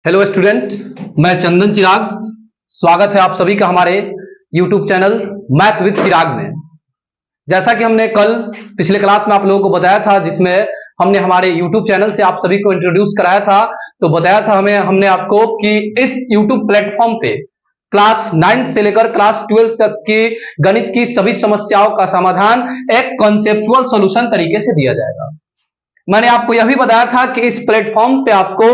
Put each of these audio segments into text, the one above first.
Hello student, मैं चंदन चिराग। स्वागत है आप सभी का हमारे यूट्यूब चैनल मैथ विद चिराग में। जैसा कि हमने कल पिछले क्लास में आप लोगों को बताया था, जिसमें हमने हमारे यूट्यूब चैनल से आप सभी को इंट्रोड्यूस कराया था, तो बताया था हमने आपको कि इस यूट्यूब प्लेटफॉर्म पे क्लास 9 से लेकर क्लास 12 तक की गणित की सभी समस्याओं का समाधान एक कॉन्सेप्चुअल सॉल्यूशन तरीके से दिया जाएगा। मैंने आपको यह भी बताया था कि इस प्लेटफॉर्म पे आपको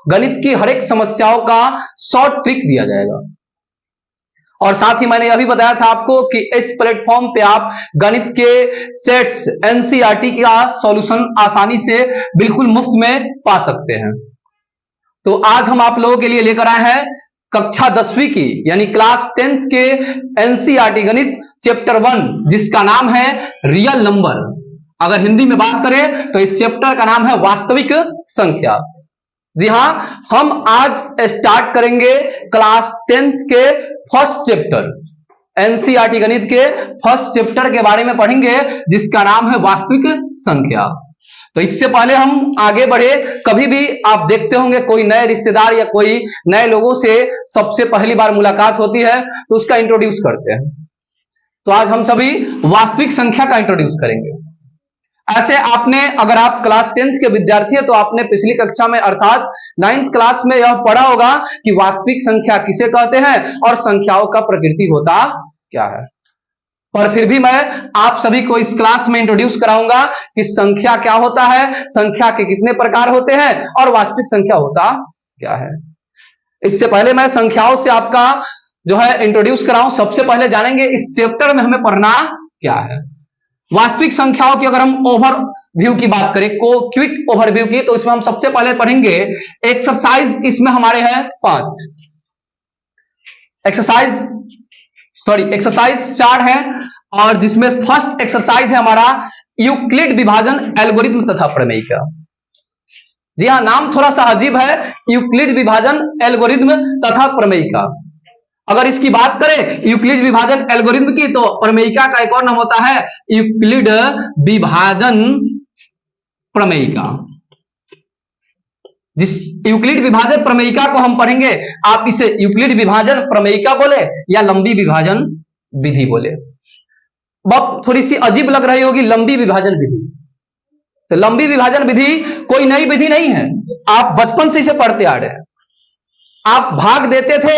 गणित की हर एक समस्याओं का शॉर्ट ट्रिक दिया जाएगा, और साथ ही मैंने यह भी बताया था आपको कि इस प्लेटफॉर्म पे आप गणित के सेट्स एनसीईआरटी का सॉल्यूशन आसानी से बिल्कुल मुफ्त में पा सकते हैं। तो आज हम आप लोगों के लिए लेकर आए हैं कक्षा 10वीं की यानी क्लास 10th के एनसीईआरटी गणित चैप्टर 1, जिसका नाम है रियल नंबर। अगर हिंदी में बात करें तो इस चैप्टर का नाम है वास्तविक संख्या। जी हां, हम आज स्टार्ट करेंगे क्लास 10th के फर्स्ट चैप्टर एनसीईआरटी गणित के फर्स्ट चैप्टर के बारे में पढ़ेंगे, जिसका नाम है वास्तविक संख्या। तो इससे पहले हम आगे बढ़े, कभी भी आप देखते होंगे कोई नए रिश्तेदार या कोई नए लोगों से सबसे पहली बार मुलाकात होती है तो उसका इंट्रोड्यूस करते हैं। तो आज हम सभी वास्तविक संख्या का इंट्रोड्यूस करेंगे। ऐसे आपने, अगर आप क्लास 10th के विद्यार्थी हैं तो आपने पिछली कक्षा में अर्थात 9th क्लास में यह पढ़ा होगा कि वास्तविक संख्या किसे कहते हैं और संख्याओं का प्रकृति होता क्या है। पर फिर भी मैं आप सभी को इस क्लास में इंट्रोड्यूस कराऊंगा कि संख्या क्या होता है, संख्या के कितने प्रकार होते हैं और वास्तविक संख्या होता क्या है। इससे पहले मैं संख्याओं से आपका जो है इंट्रोड्यूस कराऊं, सबसे पहले जानेंगे इस चैप्टर में हमें पढ़ना क्या है। वास्तविक संख्याओं की अगर हम ओवरव्यू की बात करें, क्विक ओवरव्यू की, तो इसमें हम सबसे पहले पढ़ेंगे एक्सरसाइज। इसमें हमारे हैं 5 एक्सरसाइज 4 है, और जिसमें फर्स्ट एक्सरसाइज है हमारा यूक्लिड विभाजन एल्गोरिथम तथा प्रमेय। जी हाँ, नाम थोड़ा सा अजीब है, यूक्लिड विभाजन एल्गोरिथम तथा प्रमेय। अगर इसकी बात करें यूक्लिड विभाजन एल्गोरिथम की, तो प्रमेयिका का एक और नाम होता है यूक्लिड विभाजन प्रमेयिका। जिस यूक्लिड विभाजन प्रमेयिका को हम पढ़ेंगे, आप इसे यूक्लिड विभाजन प्रमेयिका बोले या लंबी विभाजन विधि बोले। अब थोड़ी सी अजीब लग रही होगी लंबी विभाजन विधि। तो लंबी विभाजन विधि कोई नई विधि नहीं है, आप बचपन से इसे पढ़ते आ रहे हैं। आप भाग देते थे,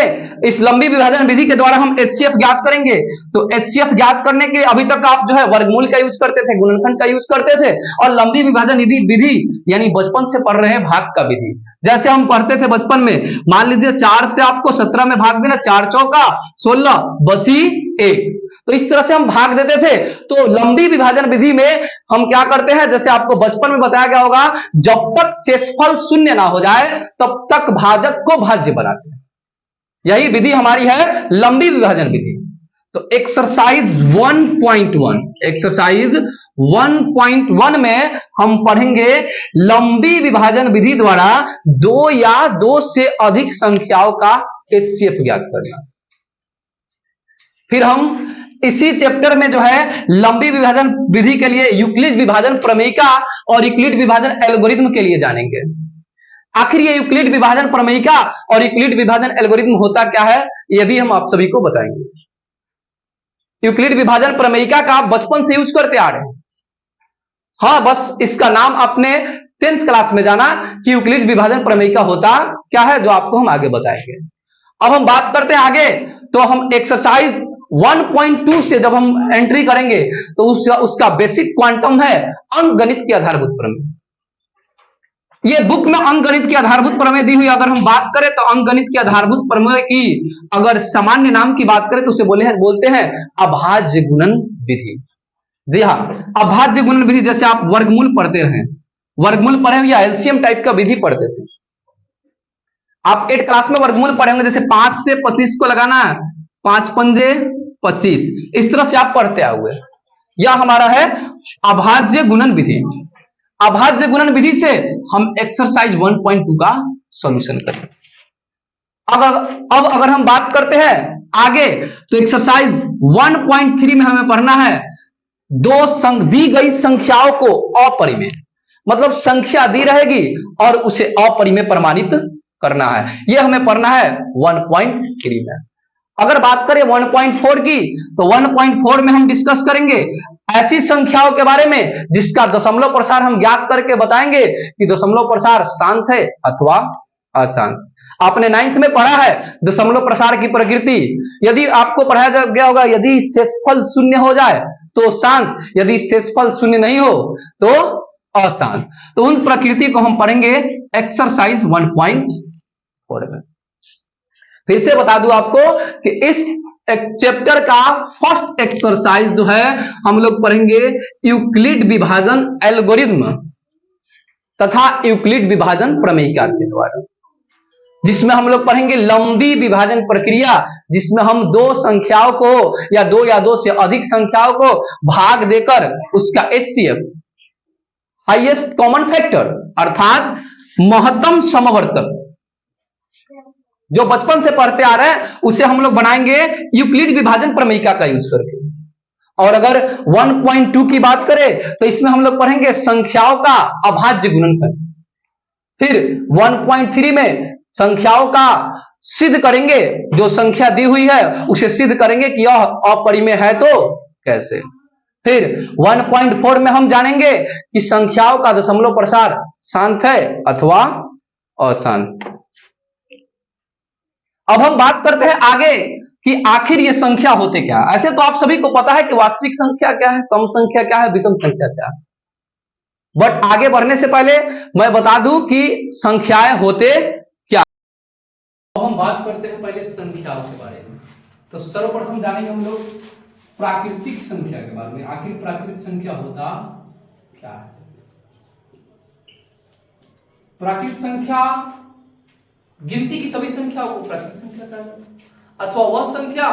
इस लंबी विभाजन विधि के द्वारा हम एचसीएफ ज्ञात करेंगे। तो एचसीएफ ज्ञात करने के अभी तक आप जो है वर्गमूल का यूज करते थे, गुणनखंड का यूज करते थे, और लंबी विभाजन विधि यानी बचपन से पढ़ रहे हैं भाग का विधि। जैसे हम पढ़ते थे बचपन में, मान लीजिए 4 से आपको 17 में भाग देना, 4 चौका 16 बची 1, तो इस तरह से हम भाग देते थे। तो लंबी विभाजन विधि में हम क्या करते हैं, जैसे आपको बचपन में बताया गया होगा, जब तक शेषफल शून्य ना हो जाए तब तक भाजक को भाज्य बनाते हैं। यही विधि हमारी है लंबी विभाजन विधि। तो एक्सरसाइज 1.1 में हम पढ़ेंगे लंबी विभाजन विधि द्वारा 2 या 2 से अधिक संख्याओं का एचसीएफ ज्ञात करना। फिर हम इसी चैप्टर में जो है लंबी विभाजन विधि के लिए यूक्लिड विभाजन प्रमेयिका और यूक्लिड विभाजन एल्गोरिथम के लिए जानेंगे। आखिर ये यूक्लिड विभाजन प्रमेयिका और यूक्लिड विभाजन एल्गोरिथम होता क्या है, यह भी हम आप सभी को बताएंगे। यूक्लिड विभाजन प्रमेयिका का आप बचपन से यूज करते आ रहे हैं। हाँ, बस इसका नाम आपने 10th क्लास में जाना कि यूक्लिड विभाजन प्रमेयिका होता क्या है, जो आपको हम आगे बताएंगे। अब हम बात करते हैं आगे, तो हम एक्सरसाइज 1.2 से जब हम एंट्री करेंगे तो उसका बेसिक क्वांटम है अंकगणित के आधारभूत प्रमेय। ये बुक में अंकगणित की आधारभूत प्रमेय दी हुई। अगर हम बात करें तो अंकगणित के आधारभूत प्रमेय की अगर सामान्य नाम की बात करें तो उसे बोलते हैं अभाज्य गुणन विधि। जी हाँ, अभाज्य गुणन विधि। जैसे आप वर्गमूल पढ़ते रहे, वर्गमूल पढ़े या एलसीएम टाइप का विधि पढ़ते थे, आप 8 क्लास में वर्गमूल पढ़ेंगे। जैसे 5 से 25 को लगाना, 5 पंजे 25, इस तरह से आप पढ़ते आ हुए। यह हमारा है अभाज्य गुणन विधि। अभाज्य गुणन विधि से हम एक्सरसाइज 1.2 का सॉल्यूशन करें। अगर हम बात करते हैं आगे, तो एक्सरसाइज 1.3 में हमें पढ़ना है दी गई संख्याओं को अपरिमेय, मतलब संख्या दी रहेगी और उसे अपरिमेय प्रमाणित करना है। ये हमें पढ़ना है 1.3 में। अगर बात करें 1.4 की, तो 1.4 में हम डिस्कस करेंगे ऐसी संख्याओं के बारे में जिसका दशमलव प्रसार हम ज्ञात करके बताएंगे कि दशमलव प्रसार शांत है अथवा अशांत। आपने 9th में पढ़ा है दशमलव प्रसार की प्रकृति। यदि आपको पढ़ाया गया होगा यदि शेषफल शून्य हो जाए तो शांत, यदि शेषफल शून्य नहीं हो तो अशांत। तो उन प्रकृति को हम पढ़ेंगे एक्सरसाइज 1.4 में। फिर से बता दूं आपको कि इस चैप्टर का फर्स्ट एक्सरसाइज जो है हम लोग पढ़ेंगे यूक्लिड विभाजन एल्गोरिथ्म तथा यूक्लिड विभाजन प्रमेयिका के द्वारा, जिसमें हम लोग पढ़ेंगे लंबी विभाजन प्रक्रिया, जिसमें हम दो संख्याओं को या दो से अधिक संख्याओं को भाग देकर उसका HCF हाईएस्ट कॉमन फैक्टर अर्थात महत्तम समवर्तक जो बचपन से पढ़ते आ रहे हैं उसे हम लोग बनाएंगे यूक्लिड विभाजन प्रमेयिका का यूज करके। और अगर 1.2 की बात करें तो इसमें हम लोग पढ़ेंगे संख्याओं का अभाज्य गुणनफल। फिर 1.3 में संख्याओं का सिद्ध करेंगे, जो संख्या दी हुई है उसे सिद्ध करेंगे कि यह अपरिमेय है तो कैसे। फिर 1.4 में हम जानेंगे कि संख्याओं का दशमलव प्रसार शांत है अथवा अशांत। अब हम बात करते हैं आगे कि आखिर ये संख्या होते क्या है। ऐसे तो आप सभी को पता है कि वास्तविक संख्या क्या है, सम संख्या क्या है, विषम संख्या क्या है, बट आगे बढ़ने से पहले मैं बता दूं कि संख्याएं होते क्या। अब हम बात करते हैं पहले संख्याओं के बारे में। तो सर्वप्रथम जानेंगे हम लोग प्राकृतिक संख्या के बारे में। आखिर प्राकृतिक संख्या होता क्या है। प्राकृतिक संख्या गिनती की सभी संख्याओं को प्राकृतिक संख्या कहा जाता है, अथवा वह संख्या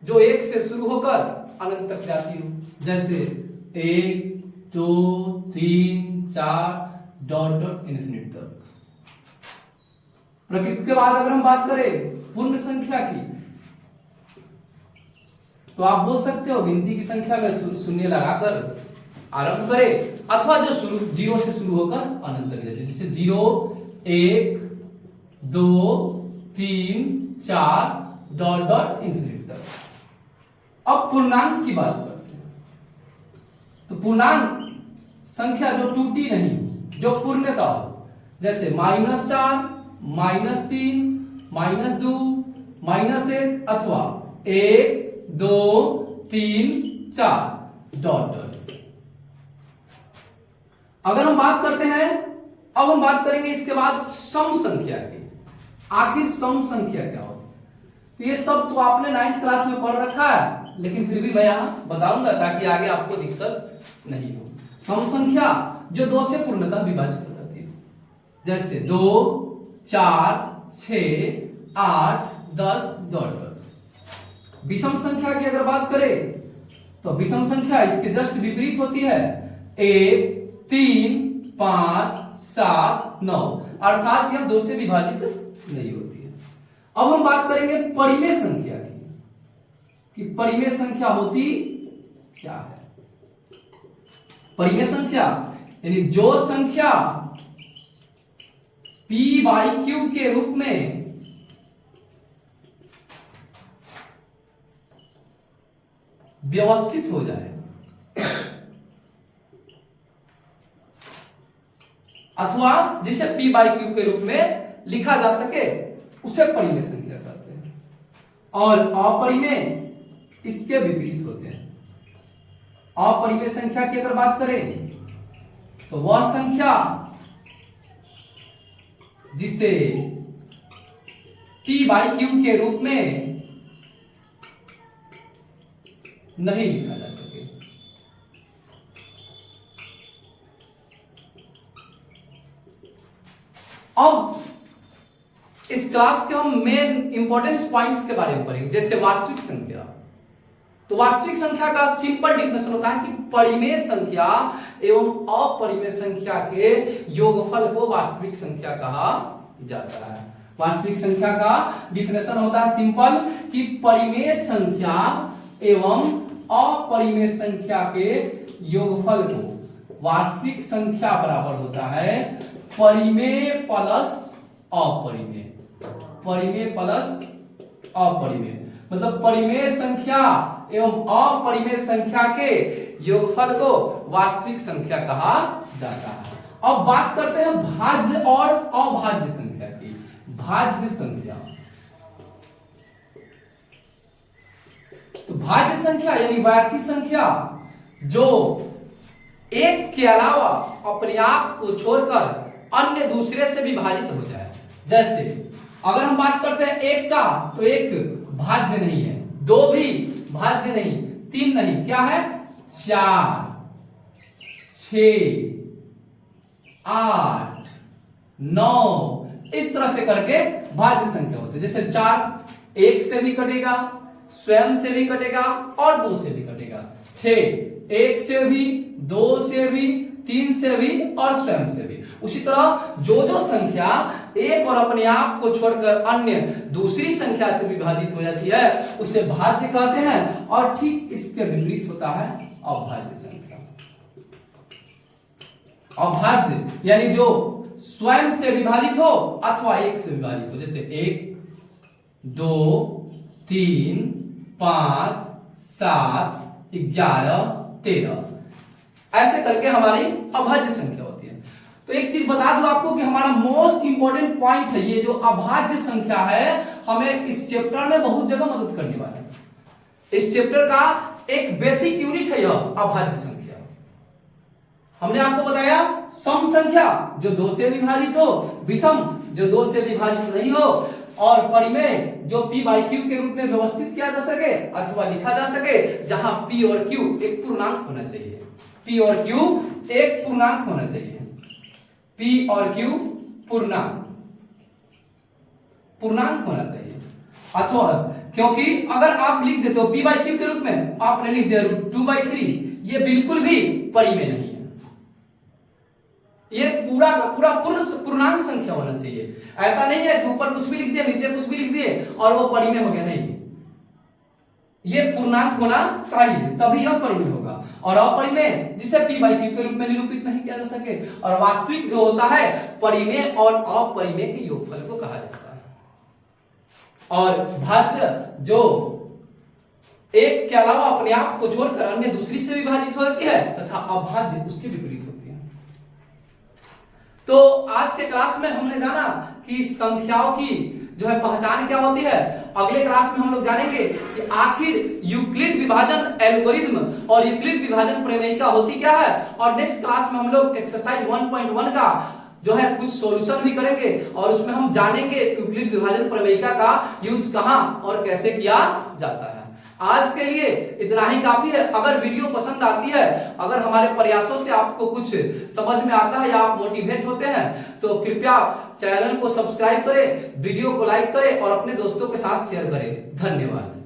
जो 1 से शुरू होकर अनंत तक जाती हो, जैसे 1 2 3 4 डॉट डॉट इन्फिनिट तक। प्रकृति के बाद अगर हम बात करें पूर्ण संख्या की, तो आप बोल सकते हो गिनती की संख्या में शून्य लगाकर आरंभ करें, अथवा जो शुरू 0 से शुरू होकर अनंत तक जाती है, जैसे 0 1 2 3 4 डॉट डॉट इन्फिनिट तक। अब पूर्णांक की बात करते हैं। तो पूर्णांक संख्या जो टूटी नहीं, जो पूर्णता हो, जैसे -4 -3 -2 -1 अथवा 1 2 3 4 डॉट डॉट। अगर हम बात करते हैं, अब हम बात करेंगे इसके बाद सम संख्या की। आखिर सम संख्या क्या होती है। तो ये सब तो आपने 9th क्लास में पढ़ रखा है, लेकिन फिर भी मैं यहां बताऊंगा ताकि आगे आपको दिक्कत नहीं हो। सम संख्या जो 2 से पूर्णतः विभाजित हो जाती है, जैसे 2 4 6 8 10 डॉट डॉट। विषम संख्या की अगर बात करें तो विषम संख्या इसके जस्ट विपरीत होती है, 1 3 5 7 9, अर्थात यह 2 से विभाजित नहीं होती है। अब हम बात करेंगे परिमेय संख्या की, कि परिमेय संख्या होती क्या है। परिमेय संख्या यानी जो संख्या p/q के रूप में व्यवस्थित हो जाए अथवा जिसे p/q के रूप में लिखा जा सके, उसे परिमेय संख्या कहते हैं। और अपरिमेय इसके विपरीत होते हैं। अपरिमेय संख्या की अगर बात करें तो वह संख्या जिसे p/q के रूप में नहीं लिखा जा सके। अब इस क्लास के हम मेन इंपॉर्टेंस पॉइंट्स के बारे में पढ़ेंगे, जैसे वास्तविक संख्या। तो वास्तविक संख्या का सिंपल डिफिनेशन होता है कि परिमेय संख्या एवं अपरिमेय संख्या के योगफल को वास्तविक संख्या कहा जाता है। वास्तविक संख्या का डिफिनेशन होता है सिंपल कि परिमेय संख्या एवं अपरिमेय संख्या के योगफल को वास्तविक संख्या बराबर होता है परिमेय प्लस अपरिमेय। परिमेय प्लस अपरिमेय मतलब परिमेय संख्या एवं अपरिमेय संख्या के योगफल को वास्तविक संख्या कहा जाता है। अब बात करते हैं भाज्य और अभाज्य संख्या की। भाज्य संख्या, तो भाज्य संख्या यानी वैसी संख्या जो एक के अलावा अपने आप को छोड़कर अन्य दूसरे से विभाजित हो जाए। जैसे अगर हम बात करते हैं एक का, तो एक भाज्य नहीं है, दो भी भाज्य नहीं, तीन नहीं, क्या है, चार, 6, 8, 9, इस तरह से करके भाज्य संख्या होती है। जैसे 4 एक से भी कटेगा, स्वयं से भी कटेगा और 2 से भी कटेगा। 6 एक से भी, 2 से भी, 3 से भी और स्वयं से भी। उसी तरह जो संख्या एक और अपने आप को छोड़कर अन्य दूसरी संख्या से विभाजित हो जाती है उसे भाज्य कहते हैं, और ठीक इसके विपरीत होता है अभाज्य संख्या। अभाज्य यानी जो स्वयं से विभाजित हो अथवा एक से विभाजित हो। जैसे 1, 2, 3, 5, 7, 11, 13, ऐसे करके हमारी अभाज्य संख्या होती है। तो एक चीज बता दूं आपको कि हमारा मोस्ट इंपॉर्टेंट पॉइंट है ये जो अभाज्य संख्या है, हमें इस चैप्टर में बहुत जगह मदद करने वाला है। इस चैप्टर का एक बेसिक यूनिट है यह अभाज्य संख्या। हमने आपको बताया सम संख्या जो 2 से विभाजित हो, विषम जो 2 से विभाजित नहीं हो, और परिमेय जो p/q के रूप में व्यवस्थित किया जा सके अथवा लिखा जा सके, जहां p और q एक पूर्णांक होना चाहिए। p और q एक पूर्णांक होना चाहिए। p और q पूर्णांक होना चाहिए। अथवा क्योंकि अगर आप लिख देते हो p/q के रूप में, आपने लिख दिया √2/3, ये बिल्कुल भी परिमेय नहीं है। ये पूरा का पूरा पूर्णांक संख्या होना चाहिए। ऐसा नहीं है कि ऊपर कुछ भी लिख दिया, नीचे कुछ भी लिख दिए और वो परिमेय हो गया, नहीं। ये पूर्णांक होना चाहिए, तभी यह परिमेय होगा। और अपरिमेय जिसे p/q के रूप में निरूपित नहीं किया जा सके, और वास्तविक जो होता है परिमेय और अपरिमेय के योगफल को कहा जाता है। और भाज्य जो एक के अलावा अपने आप को छोड़कर अन्य दूसरी से विभाजित होती है, तथा अभाज्य उसके विपरीत होती है। तो आज के क्लास में हमने जाना कि संख्याओं की जो है पहचान क्या होती है। अगले क्लास में हम लोग जानेंगे कि आखिर यूक्लिड विभाजन एल्गोरिथम और यूक्लिड विभाजन प्रमेयिका होती क्या है। और नेक्स्ट क्लास में हम लोग एक्सरसाइज 1.1 का जो है कुछ सॉल्यूशन भी करेंगे, और उसमें हम जानेंगे यूक्लिड विभाजन प्रमेयिका का यूज कहां और कैसे किया जाता है। आज के लिए इतना ही काफी है। अगर वीडियो पसंद आती है, अगर हमारे प्रयासों से आपको कुछ समझ में आता है या आप मोटिवेट होते हैं, तो कृपया चैनल को सब्सक्राइब करें, वीडियो को लाइक करें और अपने दोस्तों के साथ शेयर करें। धन्यवाद।